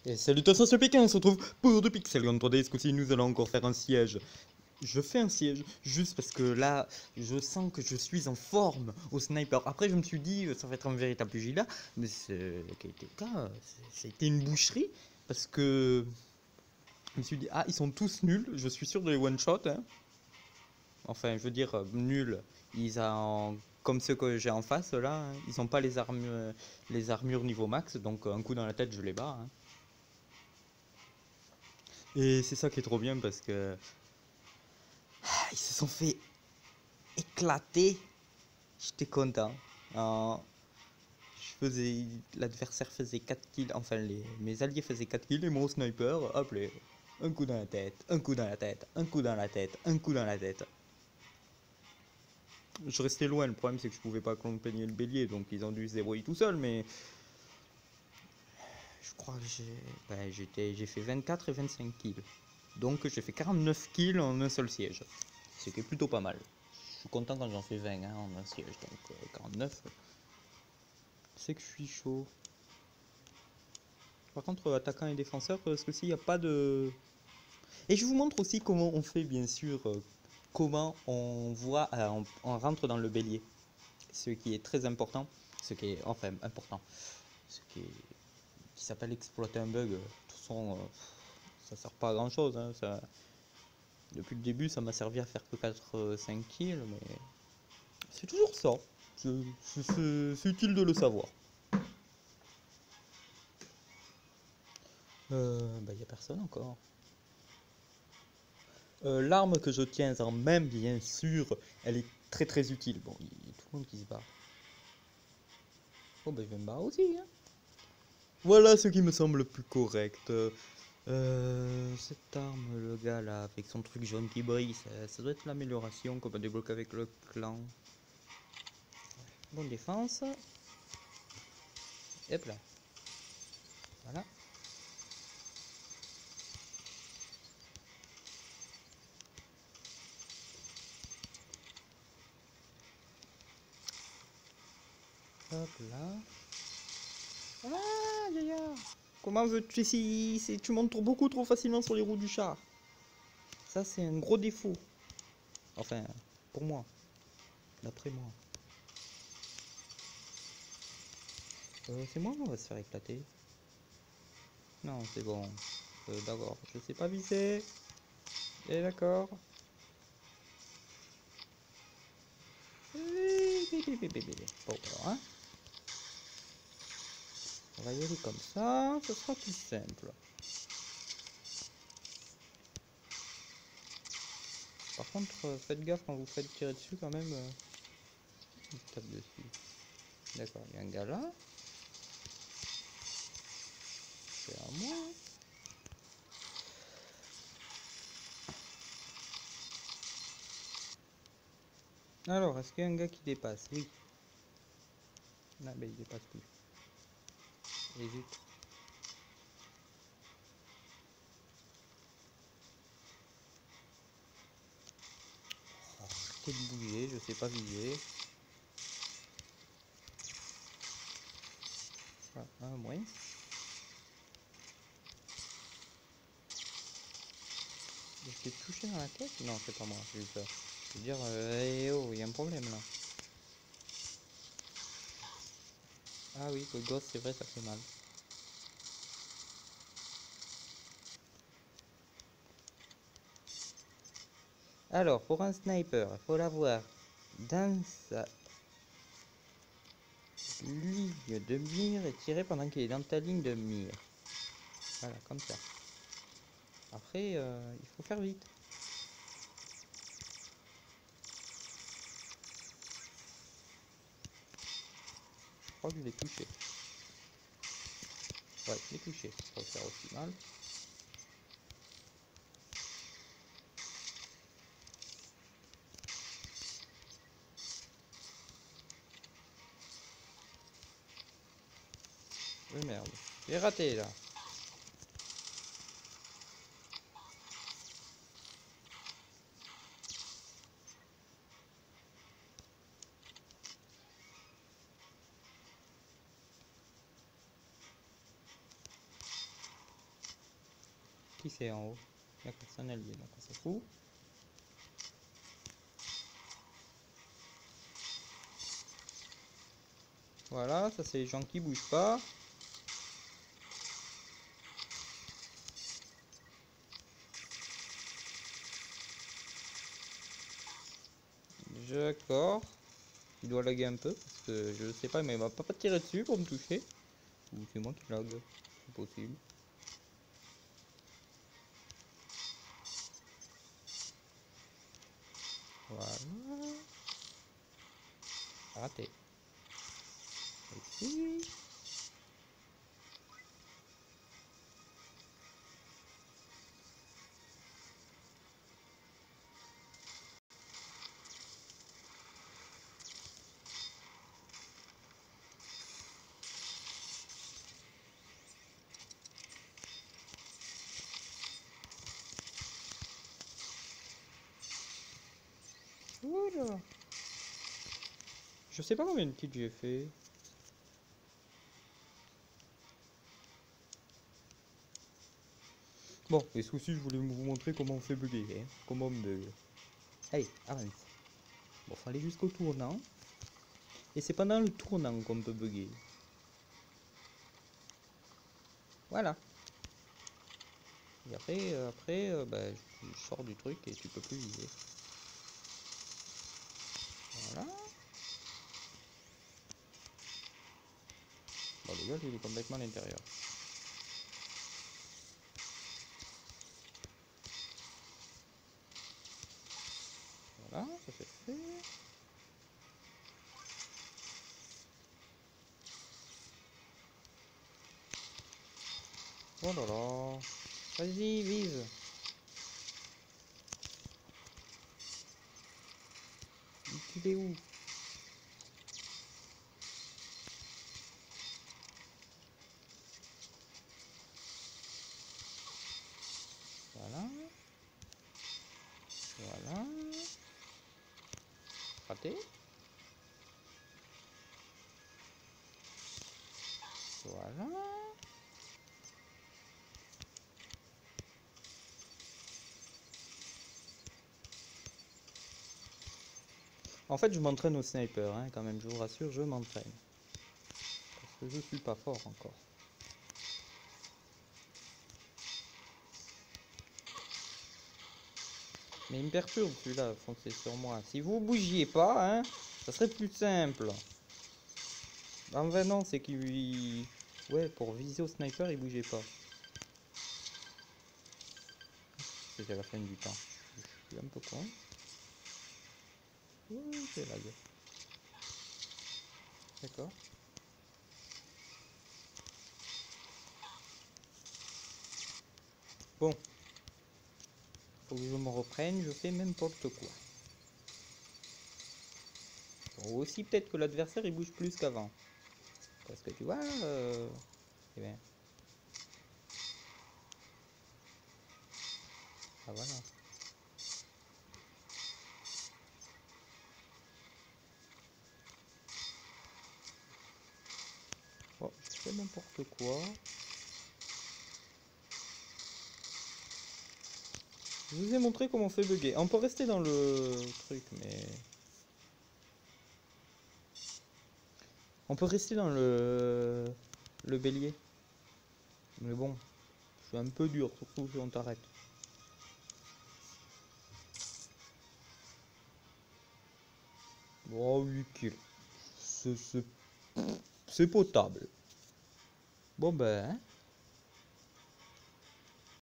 Et salutations sur Pékin, on se retrouve pour de Pixel en 3D. Ce coup-ci, nous allons encore faire un siège. Je fais un siège juste parce que là, je sens que je suis en forme au sniper. Après, je me suis dit, ça va être un véritable pugilat, mais quel était le cas, ça a été une boucherie parce que je me suis dit, ah, ils sont tous nuls, je suis sûr de les one-shot. Hein. Enfin, je veux dire, nuls. Ils ont, comme ceux que j'ai en face là, hein, ils n'ont pas les armures niveau max, donc un coup dans la tête, je les bats. Hein. Et c'est ça qui est trop bien parce que ils se sont fait éclater. J'étais content. Euh, L'adversaire faisait 4 kills, enfin mes alliés faisaient 4 kills et mon sniper, hop là, un coup dans la tête, un coup dans la tête, un coup dans la tête, un coup dans la tête. Je restais loin, le problème c'est que je pouvais pas accompagner le bélier, donc ils ont dû se débrouiller tout seuls, mais je crois que j'ai fait 24 et 25 kills. Donc j'ai fait 49 kills en un seul siège, ce qui est plutôt pas mal. Je suis content quand j'en fais 20 hein, en un siège, donc 49. C'est que je suis chaud. Par contre, attaquant et défenseur, parce que s'il n'y a pas de... Et je vous montre aussi comment on fait, bien sûr, comment on voit, on rentre dans le bélier. Ce qui est très important, ce qui est, enfin, important, ce qui s'appelle exploiter un bug. De toute façon, ça sert pas à grand chose. Hein, ça... Depuis le début, ça m'a servi à faire que 4-5 kills, mais c'est toujours ça. C'est utile de le savoir. Bah, y a personne encore. L'arme que je tiens en main, bien sûr, elle est très très utile. Bon, il y a tout le monde qui se bat. Oh, bah, je vais me barrer aussi. Hein. Voilà ce qui me semble le plus correct. Cette arme, le gars là, avec son truc jaune qui brille, ça doit être l'amélioration qu'on va débloquer avec le clan. Bonne défense. Hop là. Voilà. Hop là. Ah, yaya. Comment veux-tu si tu montes beaucoup trop facilement sur les roues du char? Ça, c'est un gros défaut. Enfin, pour moi. D'après moi. C'est moi, on va se faire éclater. Non, c'est bon. D'accord, je sais pas viser. Et d'accord. Bon, alors, hein. On va y aller comme ça, ce sera plus simple. Par contre, faites gaffe quand vous faites tirer dessus quand même. Il tape dessus. D'accord, il y a un gars là. C'est à moi. Alors, est-ce qu'il y a un gars qui dépasse? Oui. Non, mais il dépasse plus. Hésite. Arrêtez de bouger, je sais pas viser. Ah, moins. Je t'ai touché dans la tête? Non, c'est pas moi, j'ai eu peur. Je veux dire, eh oh, il y a un problème là. Ah oui, le gosse, c'est vrai, ça fait mal. Alors, pour un sniper, il faut l'avoir dans sa ligne de mire et tirer pendant qu'il est dans ta ligne de mire. Voilà, comme ça. Après, il faut faire vite. Je crois que je l'ai touché. Ouais, je l'ai touché. Ça va faire aussi mal. Oh merde. J'ai raté là. si c'est en haut. D'accord, c'est un allié, donc on s'en fout. Voilà, ça c'est les gens qui bougent pas. D'accord. Il doit laguer un peu, parce que je sais pas, mais il va pas tirer dessus pour me toucher. Ou c'est moi qui lag, c'est possible. Voilà. Raté. Ici. Voilà. Je sais pas combien de kills j'ai fait. Bon, et ce coup-ci, je voulais vous montrer comment on fait bugger, hein. Comment on bug. Allez, avance. Bon, faut aller jusqu'au tournant. Et c'est pendant le tournant qu'on peut bugger. Voilà. Et après, bah, je sors du truc et tu peux plus viser. Voilà. Bon, le gars, il est complètement à l'intérieur. Voilà, ça c'est fait. Oh là là. Vas-y, vise. Il est où? Voilà. Voilà. Raté. Voilà. En fait, je m'entraîne au sniper, hein, quand même, je vous rassure, je m'entraîne. Parce que je suis pas fort encore. Mais il me perturbe celui-là, foncez sur moi. Si vous bougiez pas, hein, ça serait plus simple. En vrai, non, c'est qu'il... Ouais, pour viser au sniper, il bougeait pas. C'était la fin du temps. Je suis un peu con. Oui, c'est lag. D'accord. Bon. Faut que je me reprenne, je fais n'importe quoi. Bon, aussi peut-être que l'adversaire il bouge plus qu'avant. Parce que tu vois... Eh bien... Ah voilà. Bon, je fais n'importe quoi. Je vous ai montré comment on fait bugger. On peut rester dans le truc, mais... On peut rester dans le bélier. Mais bon, c'est un peu dur, surtout si on t'arrête. Oh, 8 kills. C'est potable. Bon ben, hein.